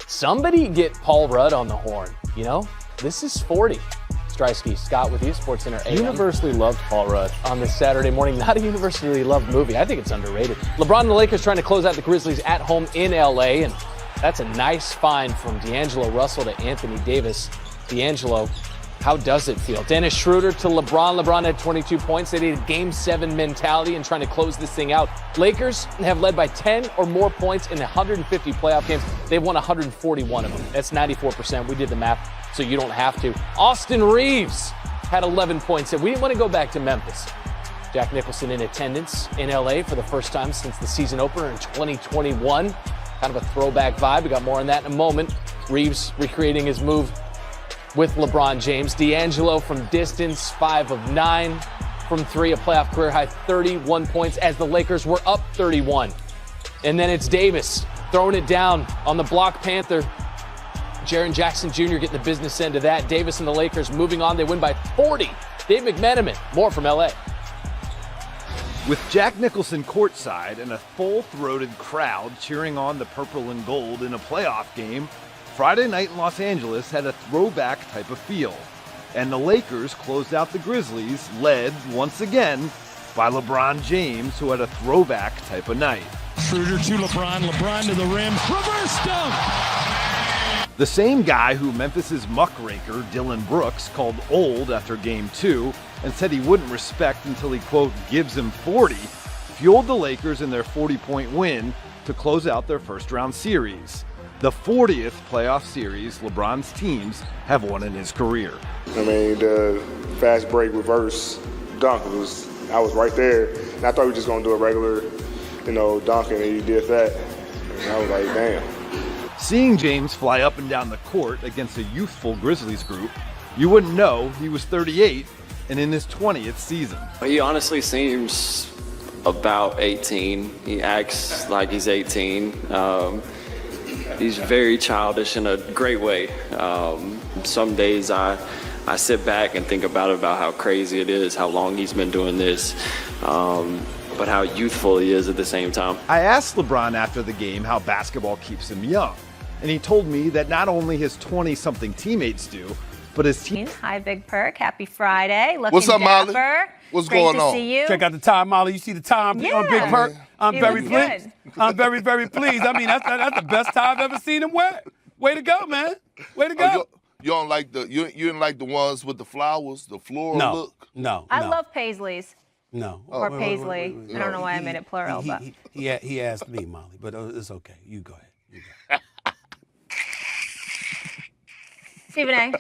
Somebody get Paul Rudd on the horn, you know? This is 40. Strysky, Scott with you, SportsCenter AM. Universally loved Paul Rudd. On this Saturday morning, not a universally loved movie. I think it's underrated. LeBron and the Lakers trying to close out the Grizzlies at home in L.A., and that's a nice find from D'Angelo Russell to Anthony Davis. D'Angelo, how does it feel? Dennis Schroeder to LeBron. LeBron had 22 points. They needed Game 7 mentality and trying to close this thing out. Lakers have led by 10 or more points in 150 playoff games. They've won 141 of them. That's 94%. We did the math, so you don't have to. Austin Reeves had 11 points. We didn't want to go back to Memphis. Jack Nicholson in attendance in L.A. for the first time since the season opener in 2021. Kind of a throwback vibe. We got more on that in a moment. Reeves recreating his move with LeBron James. D'Angelo from distance, 5 of 9 from 3, a playoff career high 31 points as the Lakers were up 31. And then it's Davis throwing it down on the block Panther. Jaren Jackson Jr. getting the business end of that. Davis and the Lakers moving on. They win by 40. Dave McMenamin, more from L.A. With Jack Nicholson courtside and a full-throated crowd cheering on the purple and gold in a playoff game, Friday night in Los Angeles had a throwback type of feel. And the Lakers closed out the Grizzlies, led once again by LeBron James, who had a throwback type of night. Schroeder to LeBron, LeBron to the rim, reverse dunk! The same guy who Memphis's muckraker, Dylan Brooks, called old after Game 2 and said he wouldn't respect until he, quote, gives him 40, fueled the Lakers in their 40-point win to close out their first-round series. The 40th playoff series LeBron's teams have won in his career. I mean, the fast break reverse dunk I was right there. And I thought we were just going to do a regular, dunk, and he did that. And I was like, damn. Seeing James fly up and down the court against a youthful Grizzlies group, you wouldn't know he was 38 and in his 20th season. He honestly seems about 18. He acts like he's 18. He's very childish in a great way. Some days I sit back and think about how crazy it is, how long he's been doing this, but how youthful he is at the same time. I asked LeBron after the game how basketball keeps him young, and he told me that not only his 20-something teammates do, but his team. Hi, Big Perk. Happy Friday. Looking What's up, Molly? dapper. What's Great going to on? see you. Check out the time, Molly. You see the time on Big Perk? I'm He very looks pleased. good. I'm very, very pleased. I mean, that's the best time I've ever seen him wear. Way to go, man. Way to go. You don't like you didn't like the ones with the flowers, the floral look? No. I love Paisleys. No. Or Paisley. I don't know why I made it plural, but. He asked me, Molly, but it's okay. You go ahead. Stephen A.,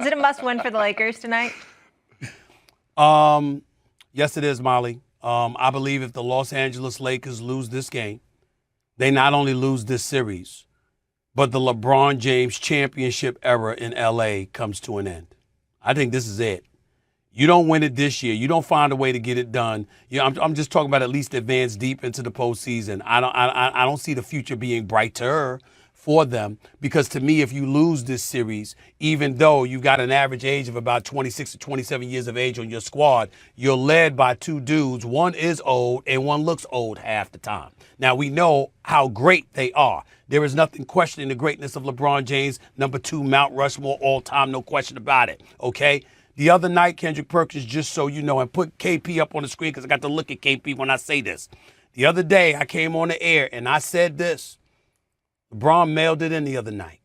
is it a must-win for the Lakers tonight? Yes, it is, Molly. I believe if the Los Angeles Lakers lose this game, they not only lose this series, but the LeBron James championship era in L.A. comes to an end. I think this is it. You don't win it this year. You don't find a way to get it done. I'm just talking about at least advance deep into the postseason. I don't see the future being brighter for them, because to me, if you lose this series, even though you've got an average age of about 26 to 27 years of age on your squad, you're led by two dudes. One is old and one looks old half the time. Now, we know how great they are. There is nothing questioning the greatness of LeBron James, number 2, Mount Rushmore, all time, no question about it, okay? The other night, Kendrick Perkins, just so you know, and put KP up on the screen because I got to look at KP when I say this. The other day, I came on the air and I said this. LeBron mailed it in the other night.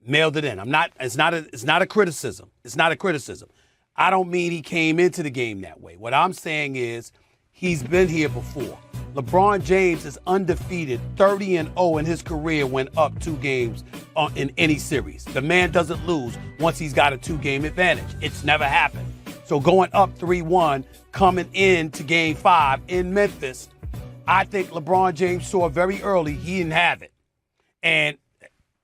Mailed it in. It's not a criticism. It's not a criticism. I don't mean he came into the game that way. What I'm saying is he's been here before. LeBron James is undefeated, 30-0 in his career when up 2 games in any series. The man doesn't lose once he's got a 2-game advantage. It's never happened. So going up 3-1, coming into Game 5 in Memphis, I think LeBron James saw very early he didn't have it. And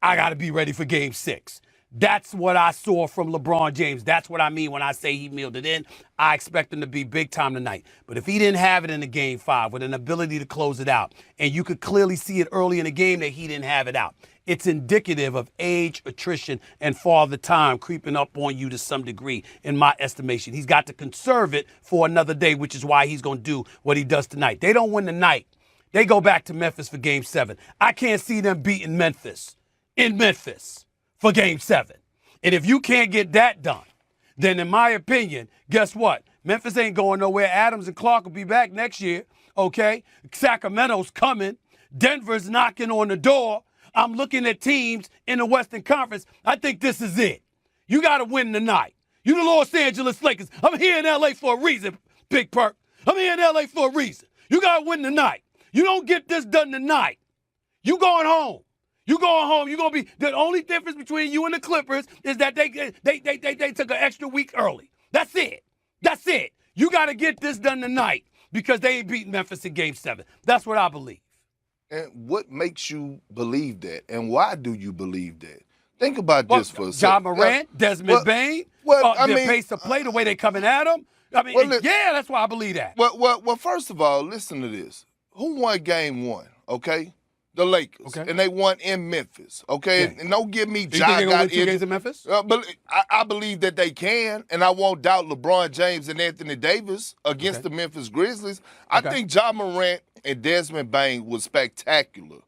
I got to be ready for Game 6. That's what I saw from LeBron James. That's what I mean when I say he mailed it in. I expect him to be big time tonight. But if he didn't have it in the Game 5 with an ability to close it out, and you could clearly see it early in the game that he didn't have it out, it's indicative of age, attrition, and father time creeping up on you to some degree, in my estimation. He's got to conserve it for another day, which is why he's going to do what he does tonight. They don't win tonight. They go back to Memphis for Game 7. I can't see them beating Memphis in Memphis for Game 7. And if you can't get that done, then in my opinion, guess what? Memphis ain't going nowhere. Adams and Clark will be back next year, okay? Sacramento's coming. Denver's knocking on the door. I'm looking at teams in the Western Conference. I think this is it. You got to win tonight. You the Los Angeles Lakers. I'm here in L.A. for a reason, Big Perk. I'm here in L.A. for a reason. You got to win tonight. You don't get this done tonight, you going home. You going home. You going to be – the only difference between you and the Clippers is that they took an extra week early. That's it. That's it. You got to get this done tonight because they ain't beating Memphis in Game 7. That's what I believe. And what makes you believe that? And why do you believe that? Think about this for a second. Ja Morant, Desmond Bain, their pace of play, the way they coming at them. I mean, that's why I believe that. Well, first of all, listen to this. Who won Game 1, okay? The Lakers. Okay. And they won in Memphis, okay? Yeah. And don't give me Ja got win 2 games in Memphis? But I believe that they can, and I won't doubt LeBron James and Anthony Davis against the Memphis Grizzlies. I think Ja Morant and Desmond Bain was spectacular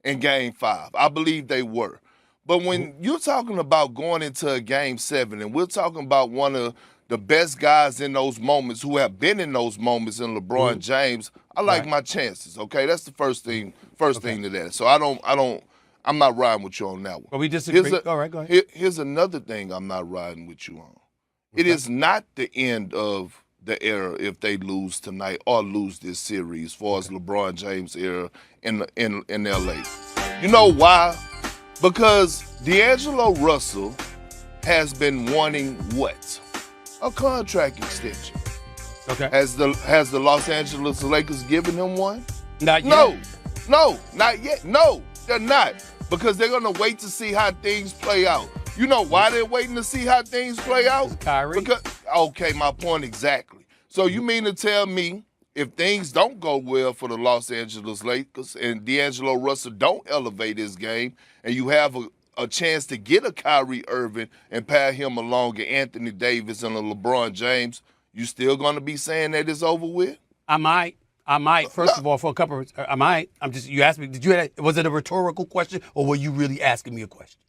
in Game 5. I believe they were. But when you're talking about going into a Game 7, and we're talking about one of the best guys in those moments who have been in those moments in LeBron James, I like my chances, okay? That's the first thing to that. So I'm not riding with you on that one. But we disagree. All right, go ahead. Here's another thing I'm not riding with you on. It is not the end of the era if they lose tonight or lose this series as far as LeBron James' era in L.A. You know why? Because D'Angelo Russell has been wanting what? A contract extension. Okay. Has the Los Angeles Lakers given him one? Not yet. No, not yet. No, they're not. Because they're going to wait to see how things play out. You know why they're waiting to see how things play out? Kyrie. Okay, my point exactly. So you mean to tell me if things don't go well for the Los Angeles Lakers and D'Angelo Russell don't elevate his game and you have a chance to get a Kyrie Irving and pair him along with Anthony Davis and a LeBron James, you still going to be saying that it's over with? I might. First of all, for a couple of, I might. You asked me, was it a rhetorical question or were you really asking me a question?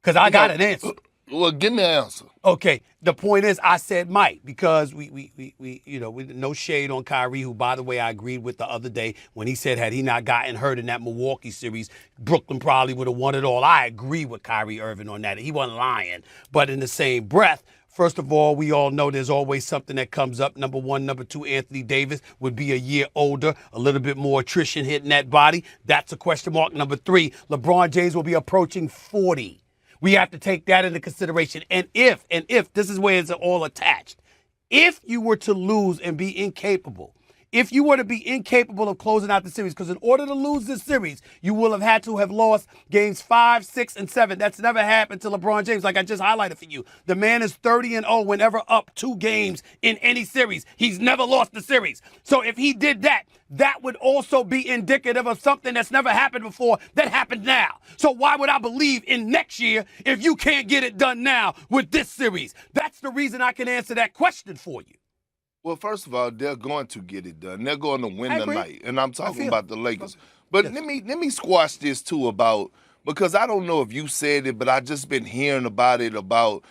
Because I got an answer. Well, give me the answer. Okay. The point is, I said might because we no shade on Kyrie, who, by the way, I agreed with the other day when he said had he not gotten hurt in that Milwaukee series, Brooklyn probably would have won it all. I agree with Kyrie Irving on that. He wasn't lying. But in the same breath, first of all, we all know there's always something that comes up. Number one. Number two, Anthony Davis would be a year older, a little bit more attrition hitting that body. That's a question mark. Number three, LeBron James will be approaching 40. We have to take that into consideration. And if, this is where it's all attached, if you were to lose and be incapable, if you were to be incapable of closing out the series, because in order to lose this series, you will have had to have lost games 5, 6, and 7. That's never happened to LeBron James, like I just highlighted for you. The man is 30-0 whenever up 2 games in any series. He's never lost the series. So if he did that, that would also be indicative of something that's never happened before that happened now. So why would I believe in next year if you can't get it done now with this series? That's the reason I can answer that question for you. Well, first of all, they're going to get it done. They're going to win tonight, and I'm talking about the Lakers. But let me squash this too because I don't know if you said it, but I just been hearing about the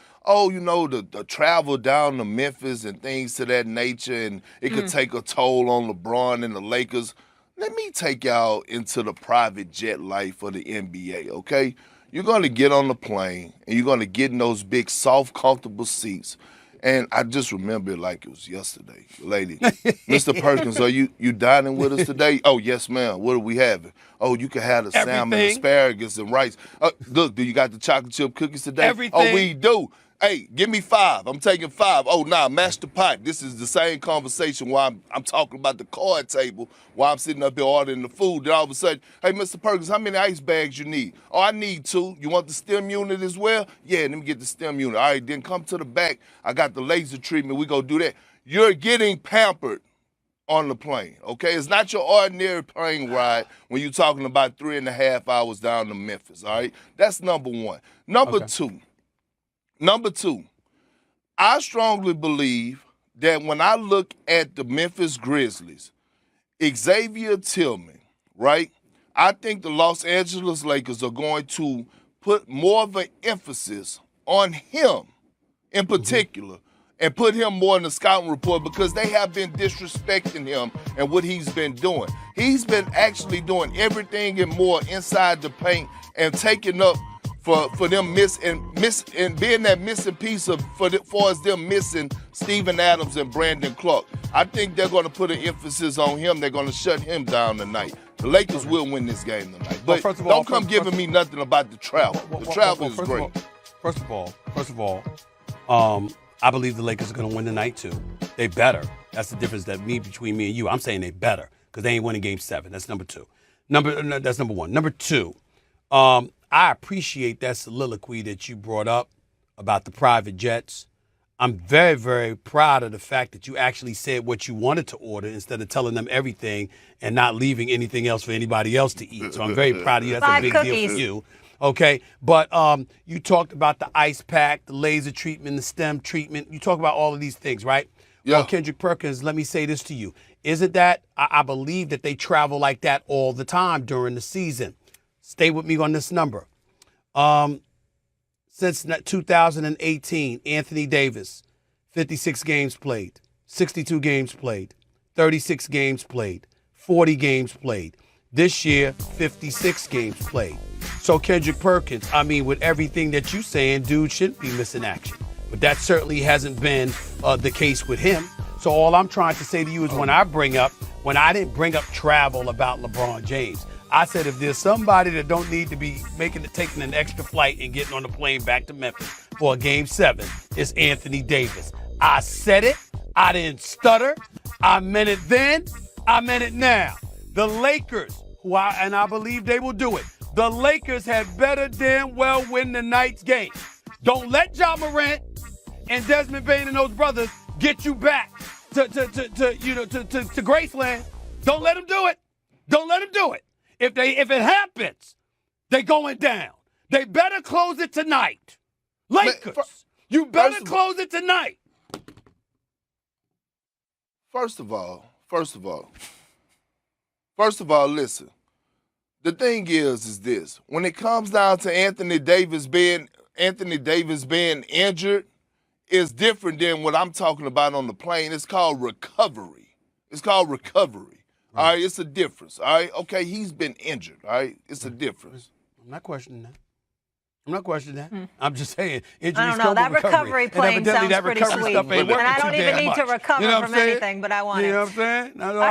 travel down to Memphis and things to that nature, and it could take a toll on LeBron and the Lakers. Let me take y'all into the private jet life of the NBA, okay? You're going to get on the plane, and you're going to get in those big, soft, comfortable seats. And I just remember it like it was yesterday. Lady, Mr. Perkins, are you dining with us today? Oh, yes, ma'am. What are we having? Oh, you can have the salmon, asparagus, and rice. Look, do you got the chocolate chip cookies today? Everything. Oh, we do. Hey, give me 5. I'm taking 5. Oh, mash the pot. This is the same conversation while I'm talking about the card table while I'm sitting up here ordering the food. Then all of a sudden, hey, Mr. Perkins, how many ice bags you need? Oh, I need 2. You want the stem unit as well? Yeah, let me get the stem unit. All right, then come to the back. I got the laser treatment. We go do that. You're getting pampered on the plane, okay? It's not your ordinary plane ride when you're talking about 3.5 hours down to Memphis, all right? That's number one. Number two, I strongly believe that when I look at the Memphis Grizzlies, Xavier Tillman, right? I think the Los Angeles Lakers are going to put more of an emphasis on him in particular and put him more in the scouting report because they have been disrespecting him and what he's been doing. He's been actually doing everything and more inside the paint and taking up for them miss and being that missing piece of far as them missing Steven Adams and Brandon Clark. I think they're going to put an emphasis on him. They're going to shut him down tonight. The Lakers will win this game tonight. But first of all, don't come giving me nothing about the travel. The travel is great. First of all, I believe the Lakers are going to win tonight too. They better. That's the difference between me and you. I'm saying they better because they ain't winning Game 7. That's number two. That's number one. Number two, I appreciate that soliloquy that you brought up about the private jets. I'm very, very proud of the fact that you actually said what you wanted to order instead of telling them everything and not leaving anything else for anybody else to eat. So I'm very proud of you. That's 5 a big cookies. deal for you. Okay, but you talked about the ice pack, the laser treatment, the stem treatment. You talk about all of these things, right? Yeah. Well, Kendrick Perkins, let me say this to you. Isn't that, I believe that they travel like that all the time during the season. Stay with me on this number. Since 2018, Anthony Davis, 56 games played, 62 games played, 36 games played, 40 games played. This year, 56 games played. So Kendrick Perkins, I mean, with everything that you're saying, dude shouldn't be missing action. But that certainly hasn't been the case with him. So all I'm trying to say to you is when I didn't bring up travel about LeBron James, I said if there's somebody that don't need to be taking an extra flight and getting on the plane back to Memphis for a Game 7, it's Anthony Davis. I said it. I didn't stutter. I meant it then. I meant it now. The Lakers, and I believe they will do it, the Lakers had better damn well win tonight's game. Don't let Ja Morant and Desmond Bane and those brothers get you back to Graceland. Don't let them do it. Don't let them do it. If it happens, they going down. They better close it tonight. Lakers, you better close it tonight. First of all, listen. The thing is this. When it comes down to Anthony Davis being injured, it's different than what I'm talking about on the plane. It's called recovery. All right, it's a difference. All right, okay, he's been injured. All right, it's a difference. I'm not questioning that. I'm just saying. I don't know. That recovery plane sounds pretty sweet. Stuff ain't And I working don't too even damn need to much. recover You know what from I'm saying? anything, but I want it. You know what I'm saying?